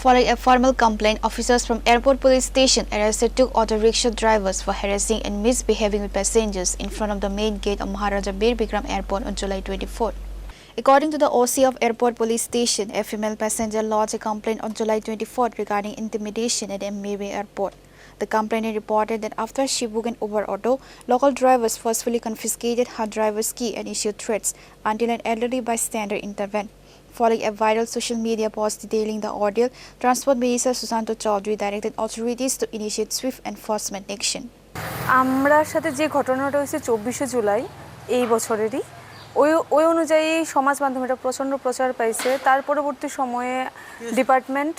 Following a formal complaint, officers from Airport Police Station arrested two auto-rickshaw drivers for harassing and misbehaving with passengers in front of the main gate of Maharaja Bir Bikram Airport on July 24. According to the OC of Airport Police Station, a female passenger lodged a complaint on July 24 regarding intimidation at MBB Airport. The complainant reported that after she booked an Uber auto, local drivers forcefully confiscated her driver's key and issued threats until an elderly bystander intervened. Following a viral social media post detailing the ordeal, Transport Minister Susanto Chaudhary directed authorities to initiate swift enforcement action. আমরার সাথে যে ঘটনাটা হয়েছে 24শে জুলাই এই বছরেরই ওই অনুযায়ী সমাজ মাধ্যমে এটা প্রচণ্ড প্রচার পাইছে। তার পরবর্তী সময়ে ডিপার্টমেন্ট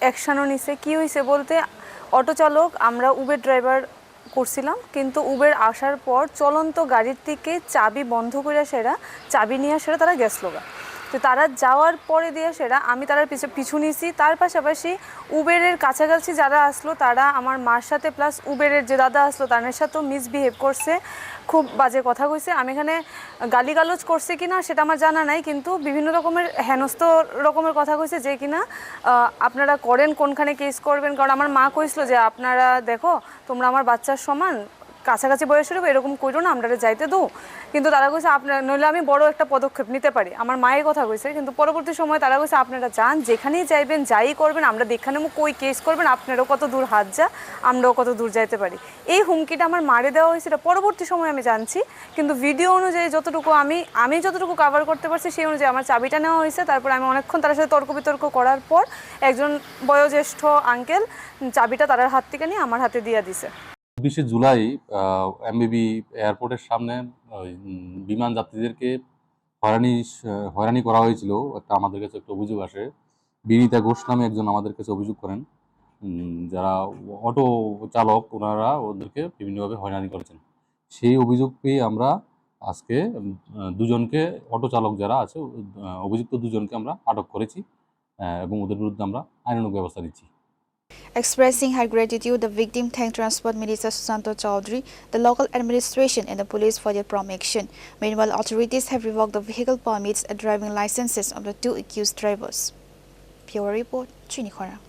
অ্যাকশনও নিছে। কি হয়েছে বলতে অটো চালক আমরা উবের ড্রাইভার করছিলাম, কিন্তু উবের আসার পর চলন্ত গাড়ির থেকে চাবি বন্ধ করে সেরা চাবি নিয়ে সেরা তারা গেছিল। তো তারা যাওয়ার পরে দিয়ে সেটা আমি তার পিছু নিয়েছি। তার পাশাপাশি উবেরের কাছাকাছি যারা আসলো তারা আমার মার সাথে প্লাস উবেরের যে দাদা আসলো তাদের সাথেও মিসবিহেভ করছে, খুব বাজে কথা কইছে। আমি এখানে গালিগালোজ করছে কিনা সেটা আমার জানা নাই, কিন্তু বিভিন্ন রকমের হেনস্থ রকমের কথা কইছে যে কিনা আপনারা করেন কোনখানে কেস করবেন। কারণ আমার মা কইছিল যে আপনারা দেখো তোমরা আমার বাচ্চার সমান, কাছাকাছি বয়সের এরকম করো না, আমরা যাইতে দো। কিন্তু তারা কইছে আপনার নইলে আমি বড় একটা পদক্ষেপ নিতে পারি, আমার মায়ের কথা কইছে। কিন্তু পরবর্তী সময় তারা কইছে আপনারা যান, যেখানেই যাইবেন যাই করবেন আমরা দেখানে কই কেস করবেন, আপনারাও কত দূর হাত যা আমরাও কত দূর যাইতে পারি। এই হুমকিটা আমার মারে দেওয়া হয়েছে, এটা পরবর্তী সময় আমি জানছি। কিন্তু ভিডিও অনুযায়ী যতটুকু আমি যতটুকু কভার করতে পারছি সেই অনুযায়ী আমার চাবিটা নেওয়া হয়েছে। তারপর আমি অনেকক্ষণ তার সাথে তর্ক বিতর্ক করার পর একজন বয়োজ্যেষ্ঠ আঙ্কেল চাবিটা তার হাত থেকে নিয়ে আমার হাতে দিয়ে দিছে। 20শে জুলাই এমবিবি এয়ারপোর্টের সামনে বিমান যাত্রীদেরকে হয়রানি করা হয়েছিল। আমাদের কাছে একটা অভিযোগ আসে। বিনীতা ঘোষ নামে একজন আমাদের কাছে অভিযোগ করেন, যারা অটো চালক ওনারা ওদেরকে বিভিন্নভাবে হয়রানি করেছেন। সেই অভিযোগ পেয়ে আমরা আজকে দুজনকে, অটো চালক যারা আছে অভিযুক্ত দুজনকে আমরা আটক করেছি এবং ওদের বিরুদ্ধে আমরা আইনানুগ ব্যবস্থা নিচ্ছি। Expressing her gratitude, the victim thanked Transport Minister Susanto Chaudhary, the local administration and the police for their prompt action. Meanwhile, authorities have revoked the vehicle permits and driving licenses of the two accused drivers. Pure Report, Chini, Khorang.